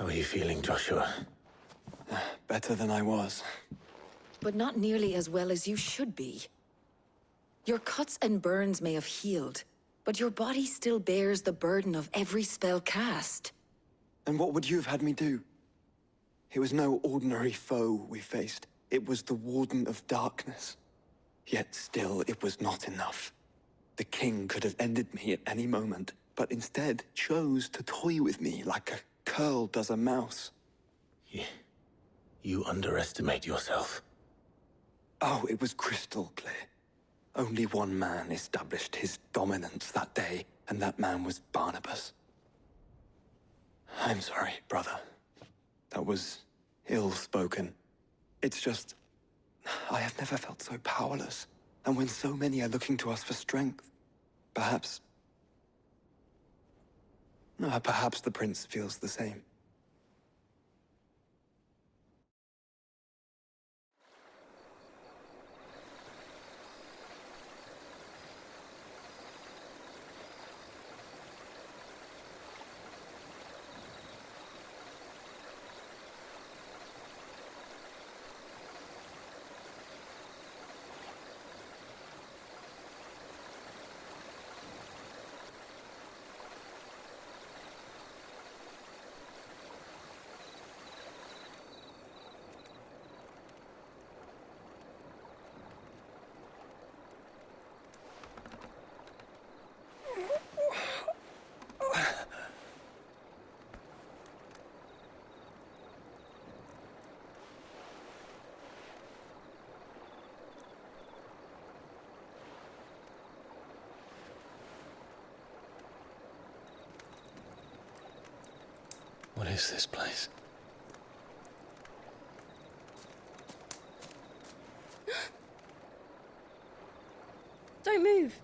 How are you feeling, Joshua? Better than I was. But not nearly as well as you should be. Your cuts and burns may have healed, but your body still bears the burden of every spell cast. And what would you have had me do? It was no ordinary foe we faced. It was the Warden of Darkness. Yet still, it was not enough. The king could have ended me at any moment, but instead chose to toy with me like a curl does a mouse. You underestimate yourself. Oh, it was crystal clear. Only one man established his dominance that day, and that man was Barnabas. I'm sorry, brother. That was ill-spoken. It's just, I have never felt so powerless. And when so many are looking to us for strength, perhaps the prince feels the same. What is this place? Don't move.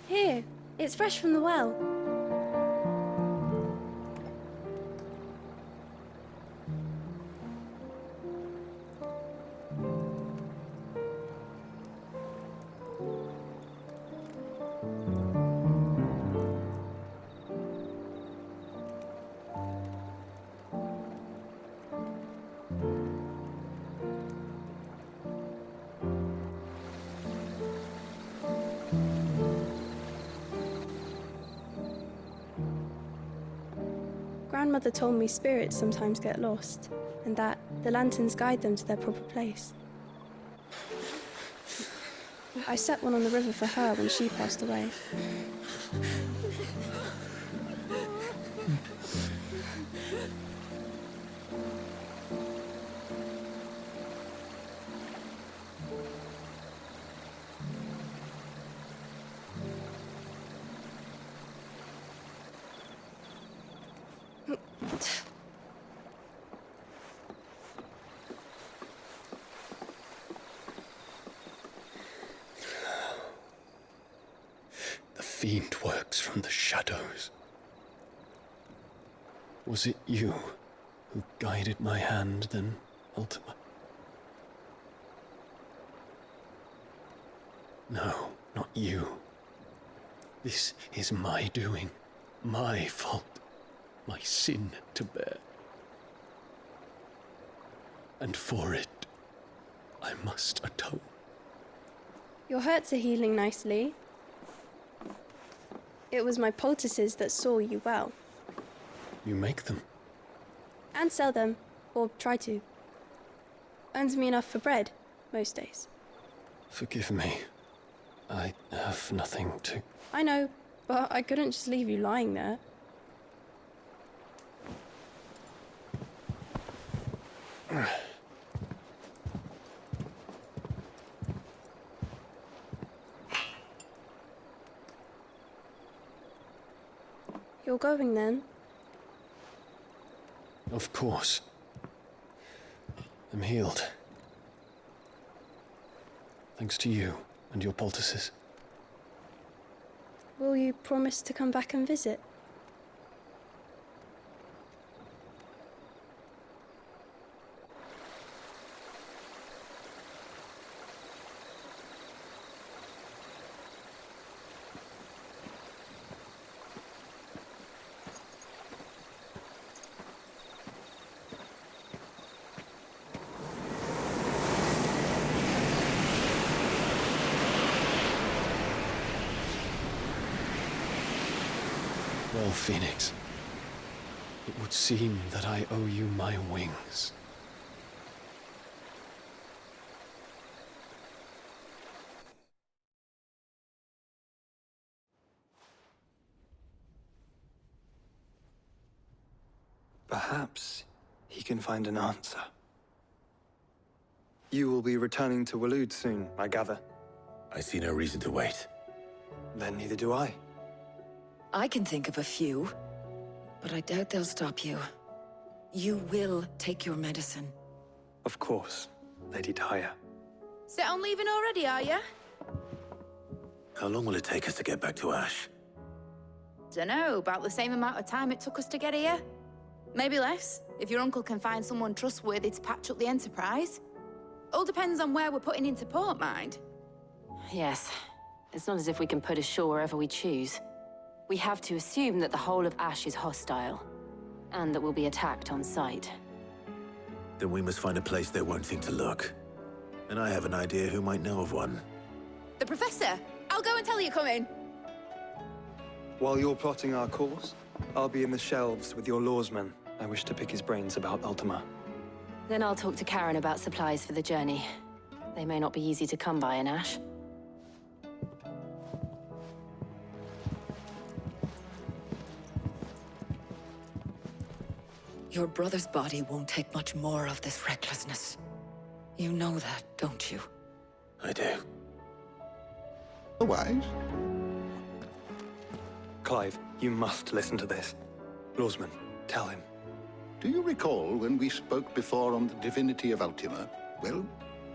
Here, it's fresh from the well. Grandmother told me spirits sometimes get lost, and that the lanterns guide them to their proper place. I set one on the river for her when she passed away. The fiend works from the shadows. Was it you who guided my hand, then, Ultima? No, not you. This is my doing, my fault, my sin to bear. And for it, I must atone. Your hurts are healing nicely. It was my poultices that saw you well. You make them? And sell them, or try to. Earns me enough for bread, most days. Forgive me. I have nothing to... I know, but I couldn't just leave you lying there. You're going then? Of course. I'm healed. Thanks to you and your poultices. Will you promise to come back and visit? Well, Phoenix, it would seem that I owe you my wings. Perhaps he can find an answer. You will be returning to Waloed soon, I gather. I see no reason to wait. Then neither do I. I can think of a few, but I doubt they'll stop you. You will take your medicine. Of course, Lady Daya. Set on leaving already, are you? How long will it take us to get back to Ash? Dunno, about the same amount of time it took us to get here. Maybe less, if your uncle can find someone trustworthy to patch up the Enterprise. All depends on where we're putting into port, mind. Yes. It's not as if we can put ashore wherever we choose. We have to assume that the whole of Ash is hostile, and that we'll be attacked on sight. Then we must find a place they won't think to look. And I have an idea who might know of one. The Professor! I'll go and tell you come in. While you're plotting our course, I'll be in the shelves with your lawsman. I wish to pick his brains about Ultima. Then I'll talk to Karen about supplies for the journey. They may not be easy to come by in Ash. Your brother's body won't take much more of this recklessness. You know that, don't you? I do. Otherwise, Clive, you must listen to this. Lawsman, tell him. do you recall when we spoke before on the divinity of Ultima? Well,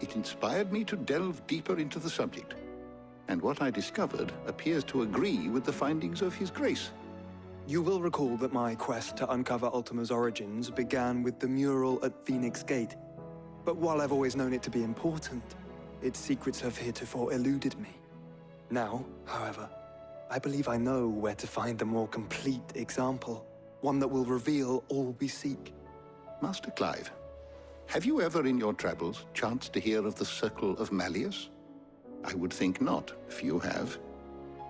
it inspired me to delve deeper into the subject. And what I discovered appears to agree with the findings of His Grace. You will recall that my quest to uncover Ultima's origins began with the mural at Phoenix Gate. But while I've always known it to be important, its secrets have heretofore eluded me. Now, however, I believe I know where to find the more complete example, one that will reveal all we seek. Master Clive, have you ever in your travels chanced to hear of the Circle of Malleus? I would think not, if you have.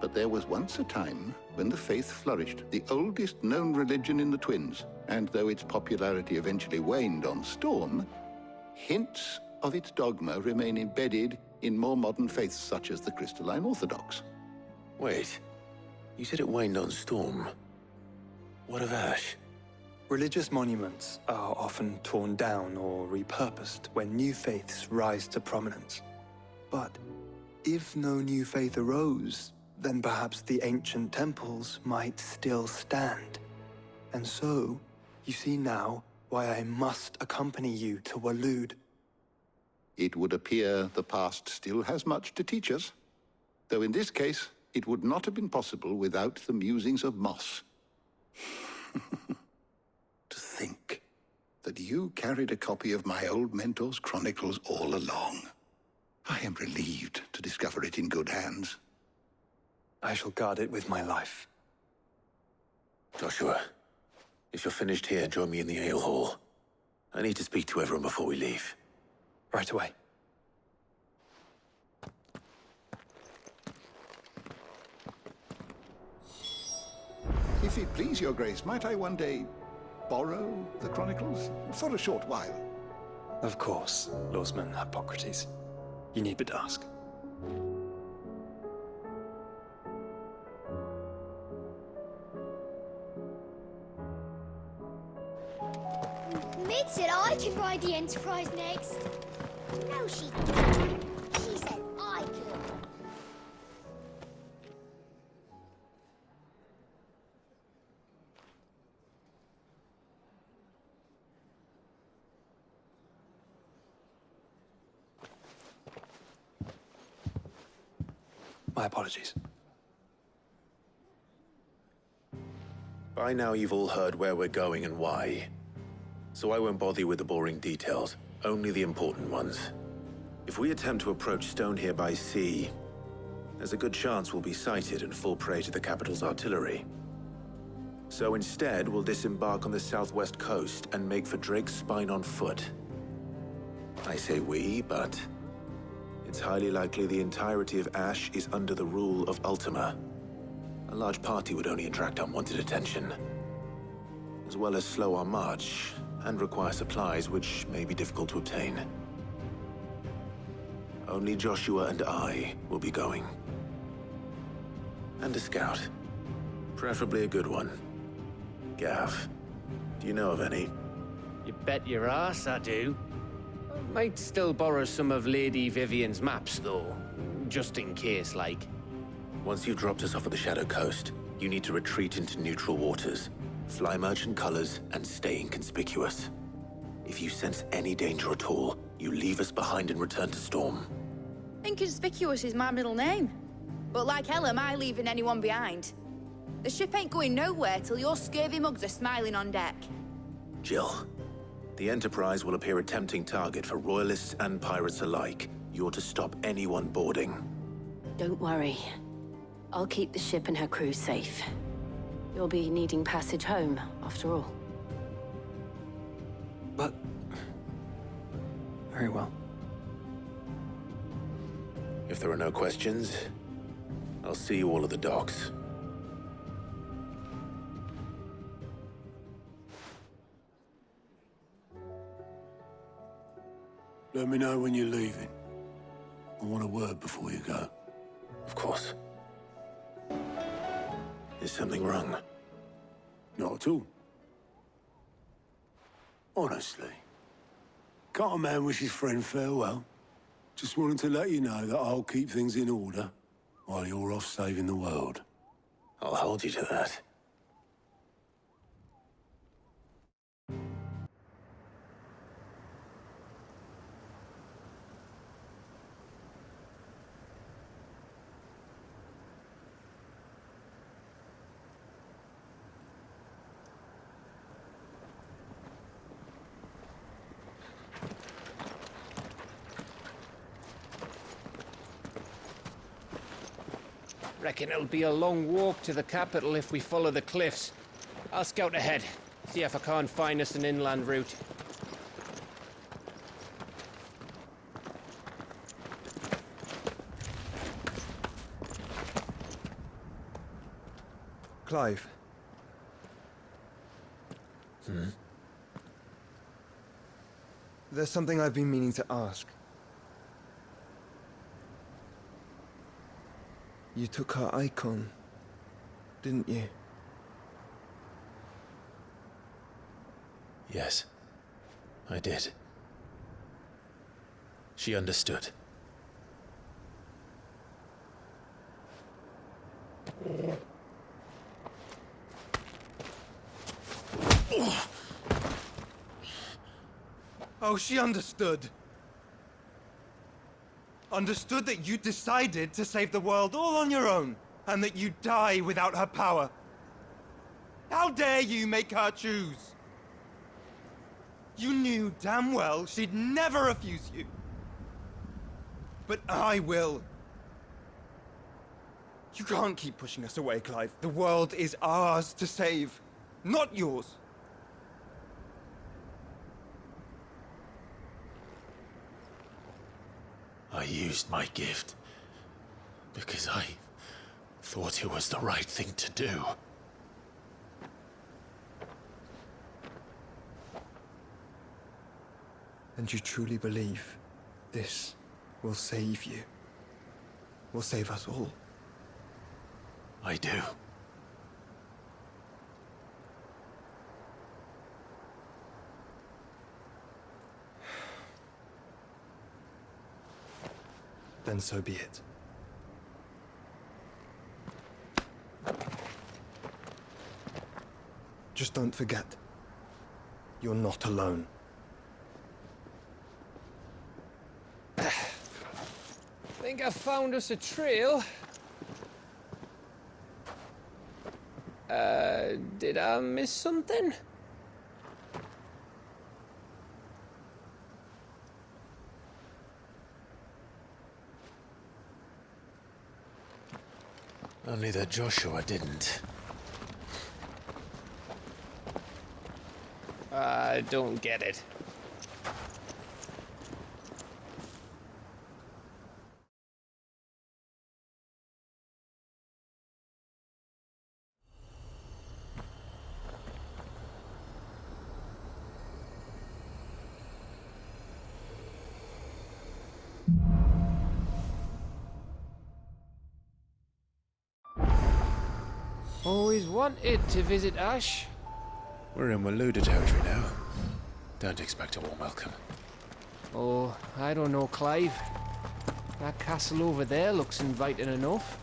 But there was once a time when the faith flourished, the oldest known religion in the Twins, and though its popularity eventually waned on Storm, hints of its dogma remain embedded in more modern faiths such as the Crystalline Orthodox. Wait. You said it waned on Storm. What of Ash? Religious monuments are often torn down or repurposed when new faiths rise to prominence. But if no new faith arose, then perhaps the ancient temples might still stand. And so, you see now why I must accompany you to Waloed. It would appear the past still has much to teach us, though in this case, it would not have been possible without the musings of Moss. To think that you carried a copy of my old mentor's chronicles all along. I am relieved to discover it in good hands. I shall guard it with my life. Joshua, if you're finished here, join me in the ale hall. I need to speak to everyone before we leave. Right away. If it please your grace, might I one day borrow the chronicles? For a short while. Of course, Lawsman Hippocrates. You need but ask. Mid said I can ride the Enterprise next. No, she didn't. She said I could. My apologies. By now you've all heard where we're going and why. So I won't bother you with the boring details, only the important ones. If we attempt to approach Stone here by sea, there's a good chance we'll be sighted and fall prey to the capital's artillery. So instead, we'll disembark on the southwest coast and make for Drake's Spine on foot. I say we, but it's highly likely the entirety of Ash is under the rule of Ultima. A large party would only attract unwanted attention, as well as slow our march and require supplies which may be difficult to obtain. Only Joshua and I will be going. And a scout. Preferably a good one. Gav, do you know of any? You bet your ass I do. I might still borrow some of Lady Vivian's maps, though. Just in case, like. Once you've dropped us off at the Shadow Coast, you need to retreat into neutral waters, fly merchant colors, and stay inconspicuous. If you sense any danger at all, you leave us behind and return to Storm. Inconspicuous is my middle name. But like hell am I leaving anyone behind. The ship ain't going nowhere till your scurvy mugs are smiling on deck. Jill, the Enterprise will appear a tempting target for royalists and pirates alike. You're to stop anyone boarding. Don't worry. I'll keep the ship and her crew safe. You'll be needing passage home, after all. But... very well. If there are no questions, I'll see you all at the docks. Let me know when you're leaving. I want a word before you go. Of course. Is something wrong? Not at all. Honestly. Can't a man wish his friend farewell? Just wanted to let you know that I'll keep things in order while you're off saving the world. I'll hold you to that. Reckon it'll be a long walk to the capital if we follow the cliffs. I'll scout ahead, see if I can't find us an inland route. Clive. There's something I've been meaning to ask. You took her icon, didn't you? Yes, I did. She understood. Oh, she understood. Understood that you decided to save the world all on your own, and that you'd die without her power. How dare you make her choose? You knew damn well she'd never refuse you. But I will. You can't keep pushing us away, Clive. The world is ours to save, not yours. I used my gift because I thought it was the right thing to do. And you truly believe this will save you? Will save us all? I do. Then so be it. Just don't forget, you're not alone. Think I found us a trail. Did I miss something? Only that Joshua didn't. I don't get it. Always wanted to visit Ash. We're in Waluda territory now. Don't expect a warm welcome. Oh, I don't know, Clive. That castle over there looks inviting enough.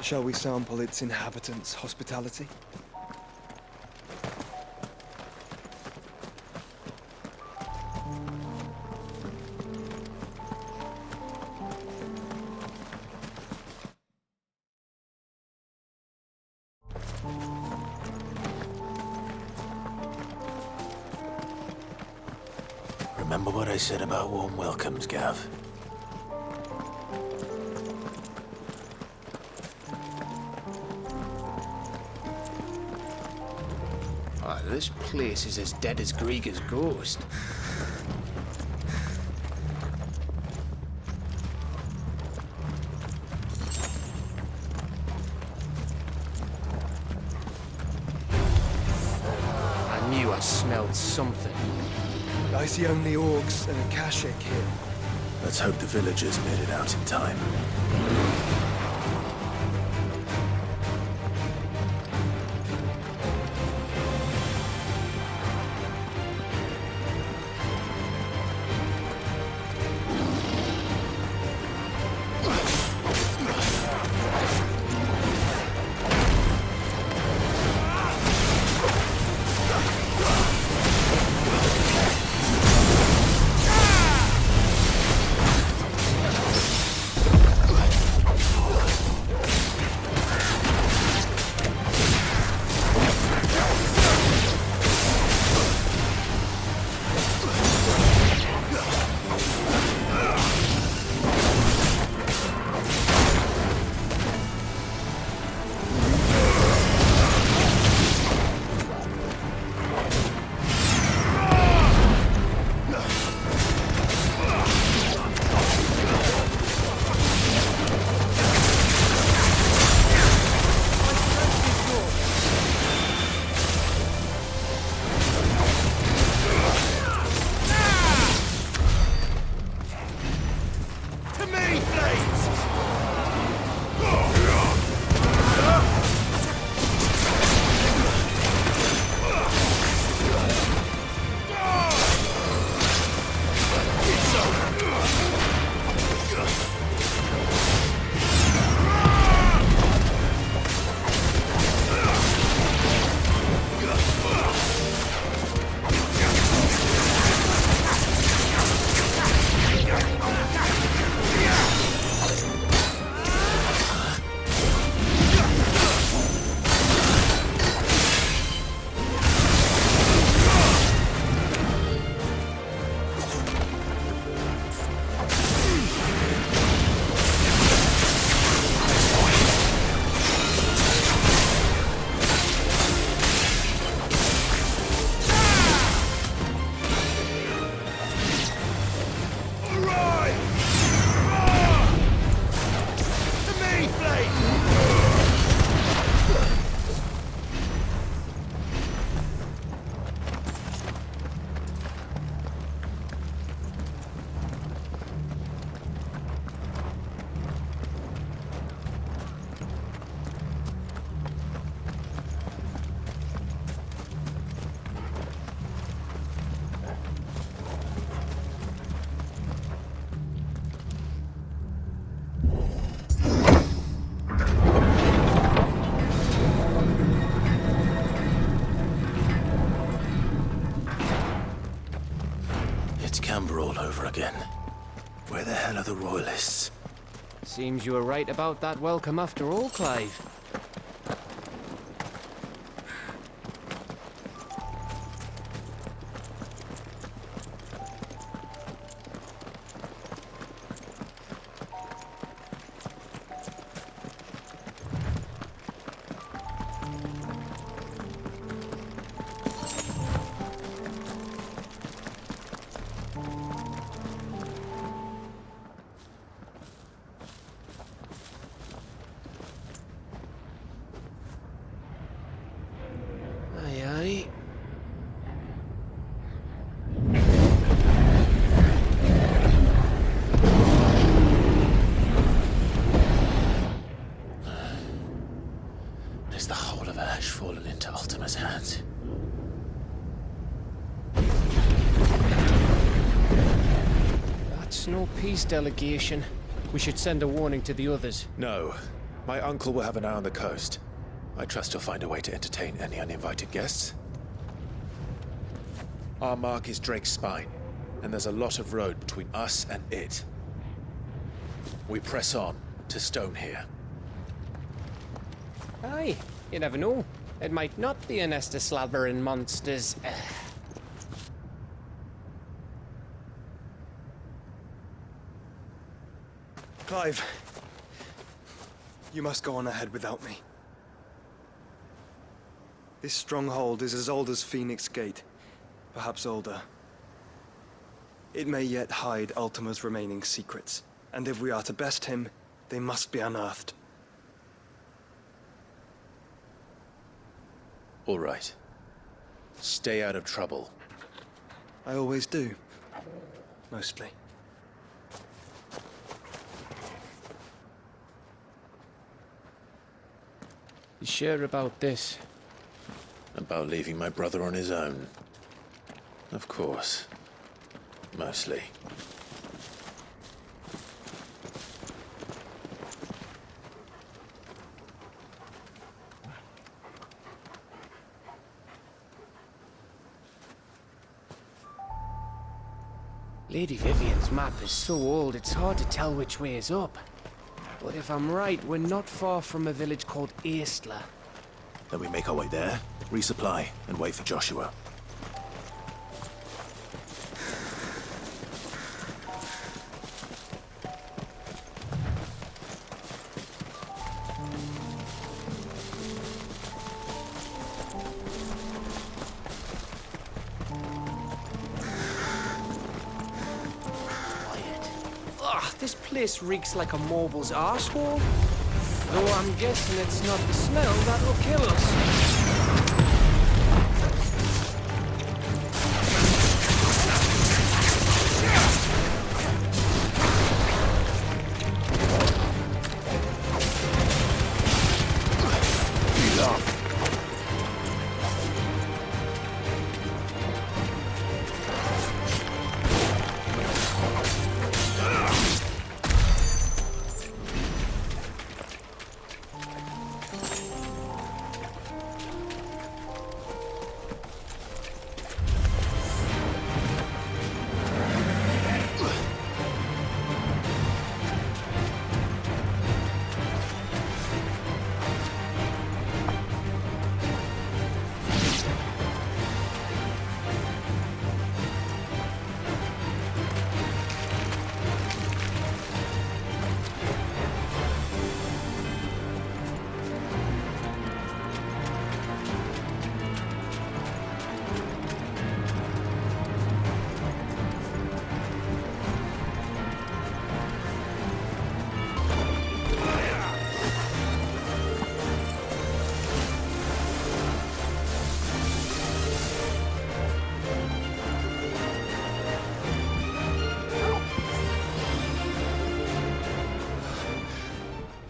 Shall we sample its inhabitants' hospitality? Remember what I said about warm welcomes, Gav? Ah, this place is as dead as Greagor's ghost. I knew I smelled something. I see only orcs and a Kashik here. Let's hope the villagers made it out in time. All over again. Where the hell are the royalists? Seems you were right about that welcome after all, Clive. Aye, aye. Is the whole of Ash fallen into Ultima's hands? That's no peace delegation. We should send a warning to the others. No. My uncle will have an eye on the coast. I trust he'll find a way to entertain any uninvited guests. Our mark is Drake's Spine, and there's a lot of road between us and it. We press on to Stone here. Aye, you never know. It might not be a nest of slathering monsters. Clive, you must go on ahead without me. This stronghold is as old as Phoenix Gate, perhaps older. It may yet hide Ultima's remaining secrets, and if we are to best him, they must be unearthed. All right. Stay out of trouble. I always do. Mostly. You sure about this? About leaving my brother on his own. Of course. Mostly. Lady Vivian's map is so old it's hard to tell which way is up. But if I'm right, we're not far from a village called Aistla. Then we make our way there, resupply, and wait for Joshua. Ugh, this place reeks like a mobile's arsehole. Though I'm guessing it's not the smell that'll kill us.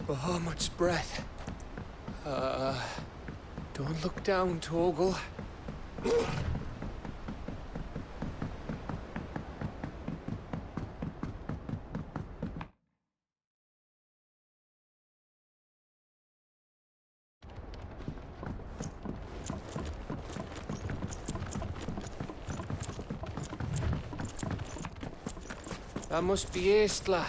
Bahamut's breath. Don't look down, Torgal. That must be Aistla.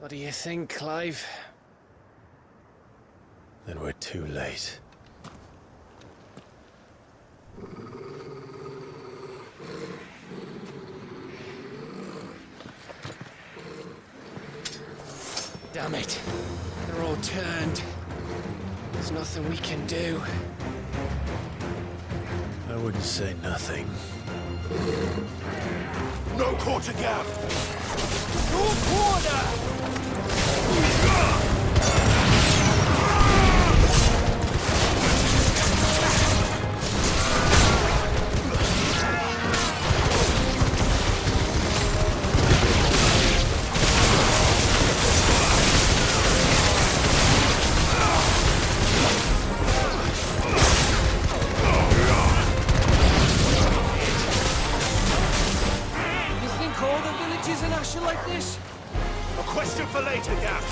What do you think, Clive? Then we're too late. Damn it. They're all turned. There's nothing we can do. I wouldn't say nothing. No quarter gap! No quarter! Like this? A question for later, Gap.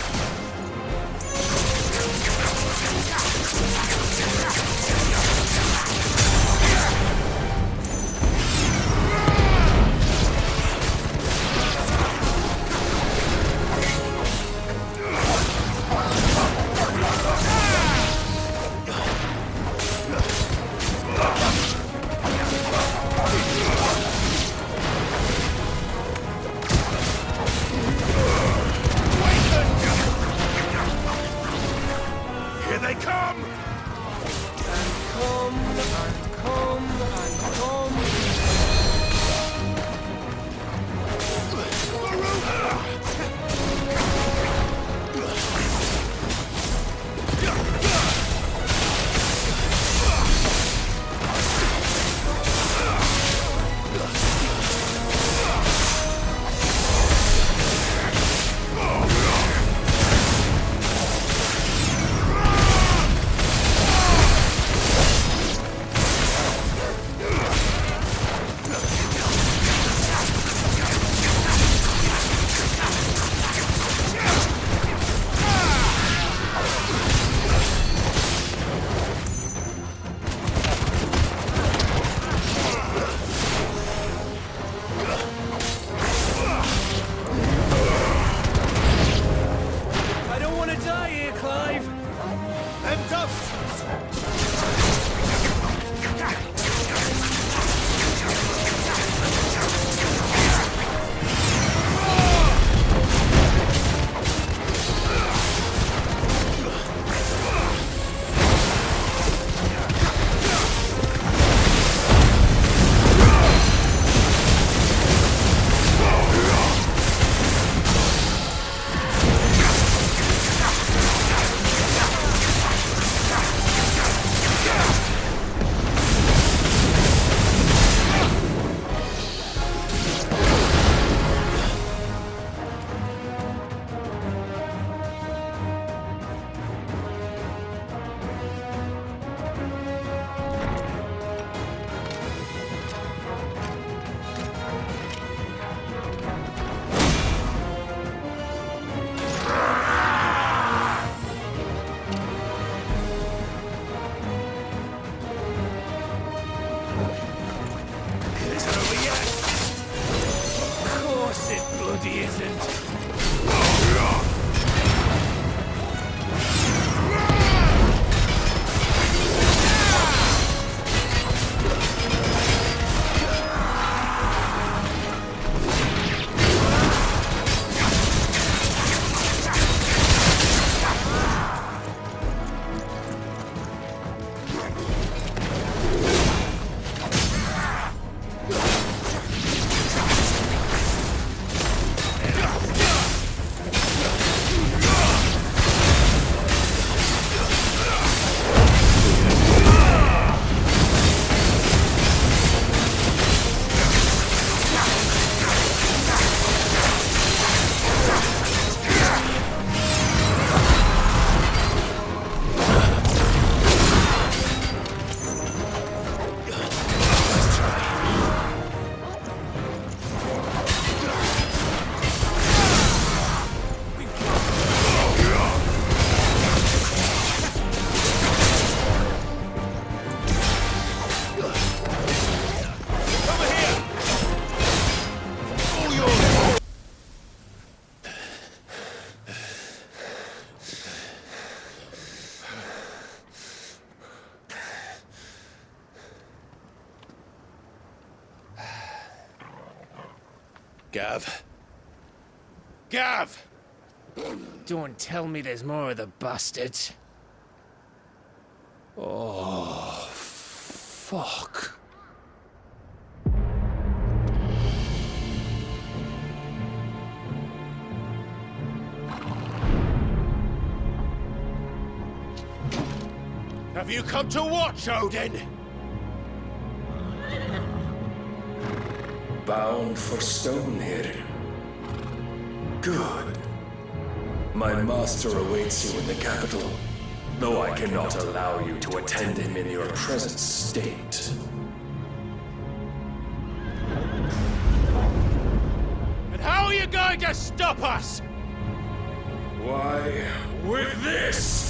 Gav? Gav! Don't tell me there's more of the bastards. Oh, fuck. Have you come to watch, Odin? Bound for Stonehill. Good. My master awaits you in the capital, though I cannot allow you to attend him in your present state. And how are you going to stop us? Why, with this!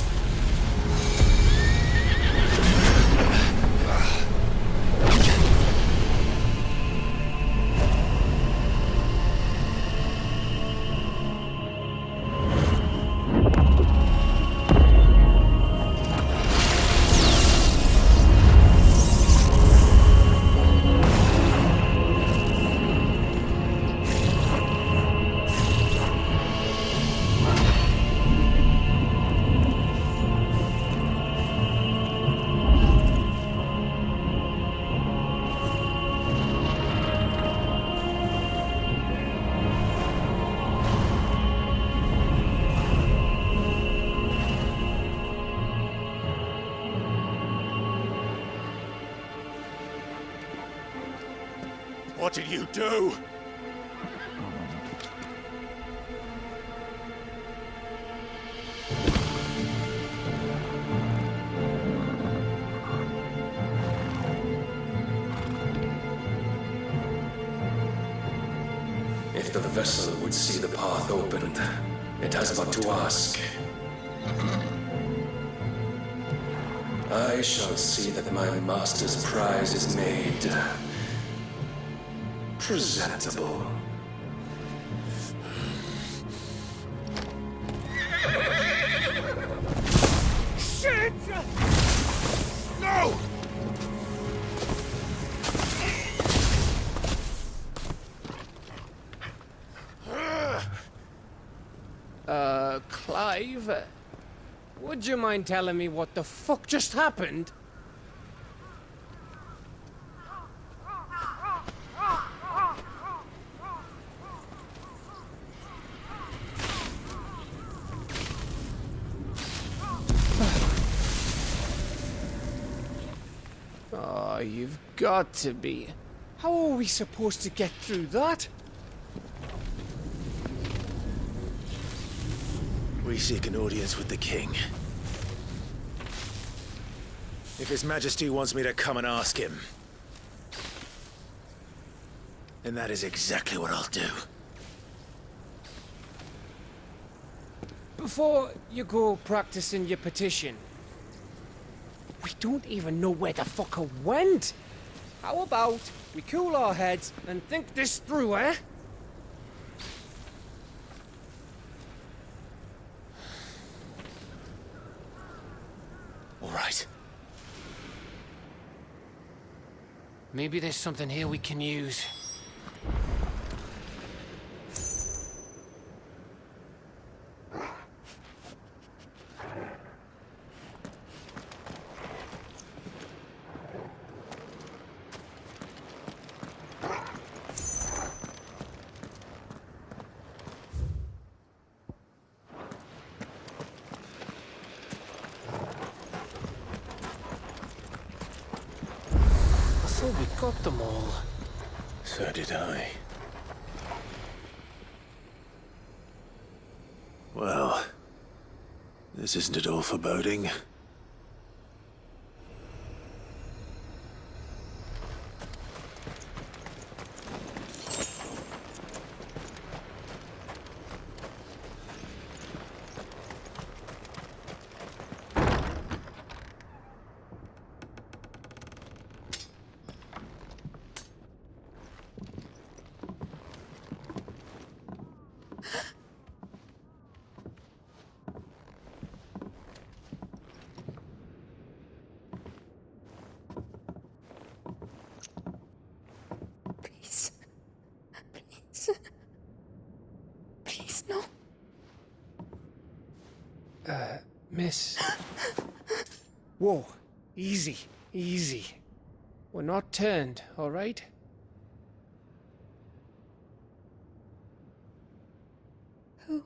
What did you do? If the vessel would see the path opened, it has but to ask. I shall see that my master's prize is made presentable. Shit! No! Clive? Would you mind telling me what the fuck just happened? Oh, you've got to be. How are we supposed to get through that? We seek an audience with the king. If His Majesty wants me to come and ask him, then that is exactly what I'll do. Before you go practicing your petition, we don't even know where the fucker went. How about we cool our heads and think this through, eh? All right. Maybe there's something here we can use. I thought we got them all. So did I. Well, this isn't at all foreboding. Please. Please. Miss. Whoa. Easy. Easy. We're not turned, all right? Who?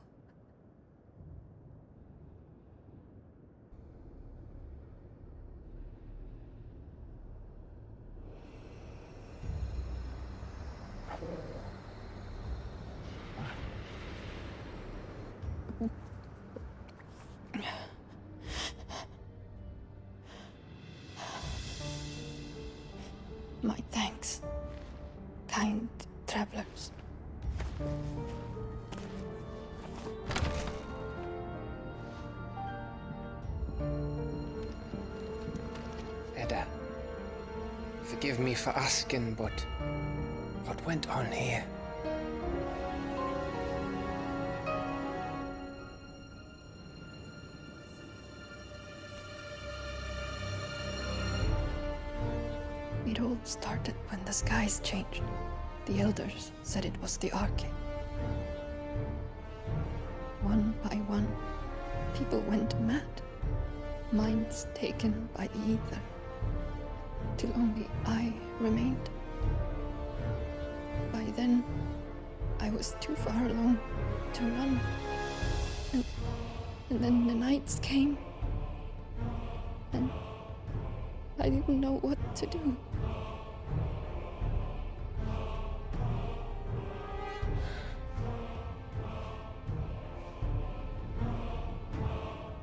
My thanks, kind travelers. Edda, forgive me for asking, but what went on here? It all started when the skies changed. The elders said it was the Arcade. One by one, people went mad. Minds taken by the ether. Till only I remained. By then, I was too far along to run. And then the nights came. And I didn't know what to do.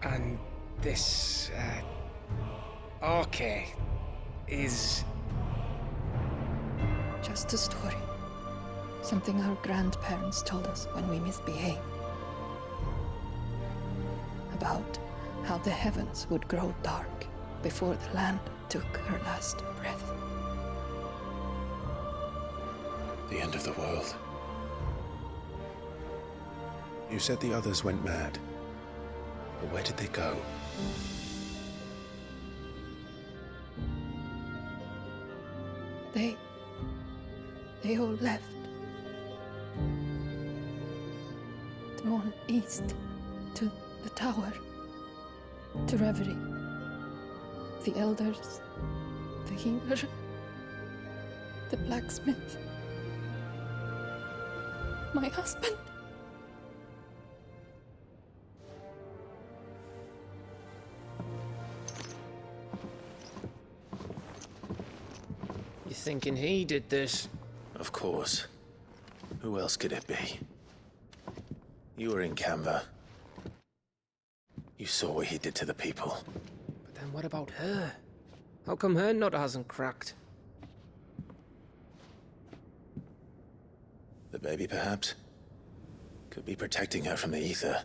And this, Arcade is... Just a story. Something our grandparents told us when we misbehaved. About how the heavens would grow dark before the land took her last breath. The end of the world. You said the others went mad. But where did they go? They all left. Drawn east to the tower, to reverie. The elders, the healer, the blacksmith, my husband. You thinking he did this? Of course. Who else could it be? You were in Canva. You saw what he did to the people. But then what about her? How come her nut hasn't cracked? The baby, perhaps? Could be protecting her from the ether.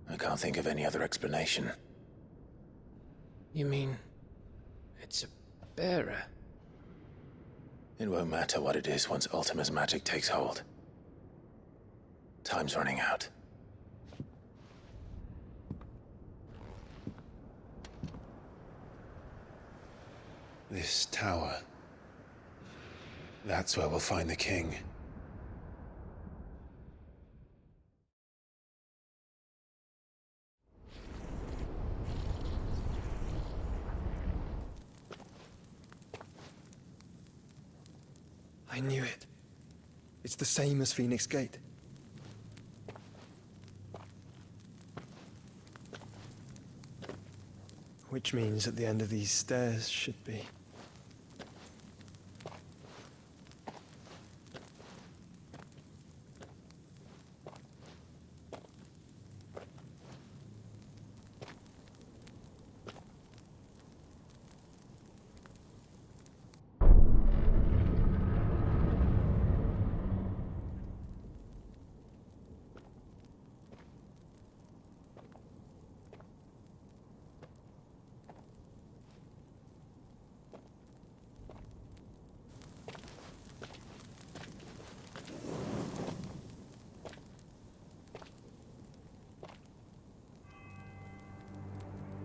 I can't think of any other explanation. You mean... it's a bearer? It won't matter what it is once Ultima's magic takes hold. Time's running out. This tower. That's where we'll find the king. I knew it. It's the same as Phoenix Gate. Which means at the end of these stairs should be...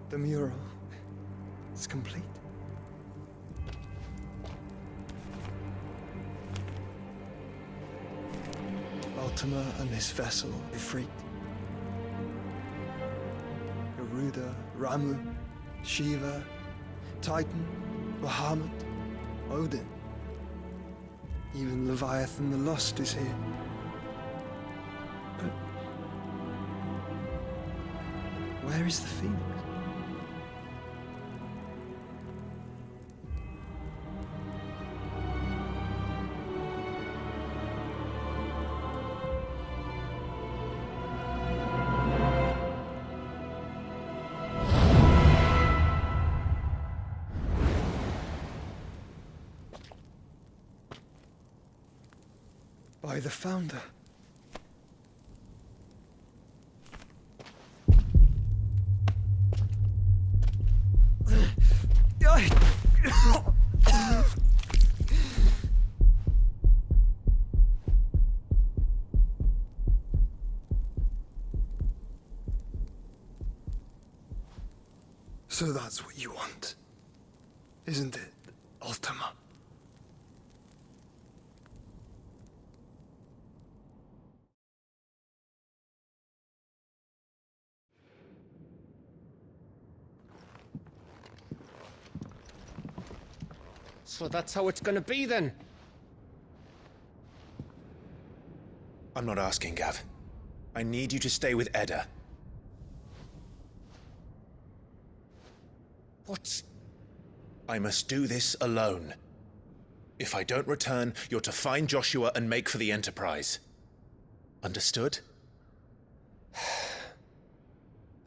The mural is complete. Ultima and this vessel, Ifrit. Garuda Buddha, Ramu, Shiva, Titan, Bahamut, Odin. Even Leviathan the Lost is here. But where is the Phoenix? By the Founder. So that's what you want, isn't it, Ultima? So that's how it's gonna be then? I'm not asking, Gav. I need you to stay with Edda. What? I must do this alone. If I don't return, you're to find Joshua and make for the Enterprise. Understood?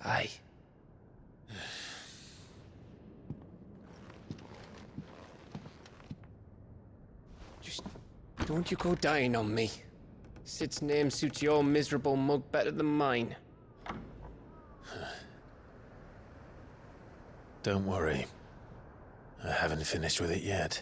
Aye. Just don't you go dying on me. Sid's name suits your miserable mug better than mine. Don't worry. I haven't finished with it yet.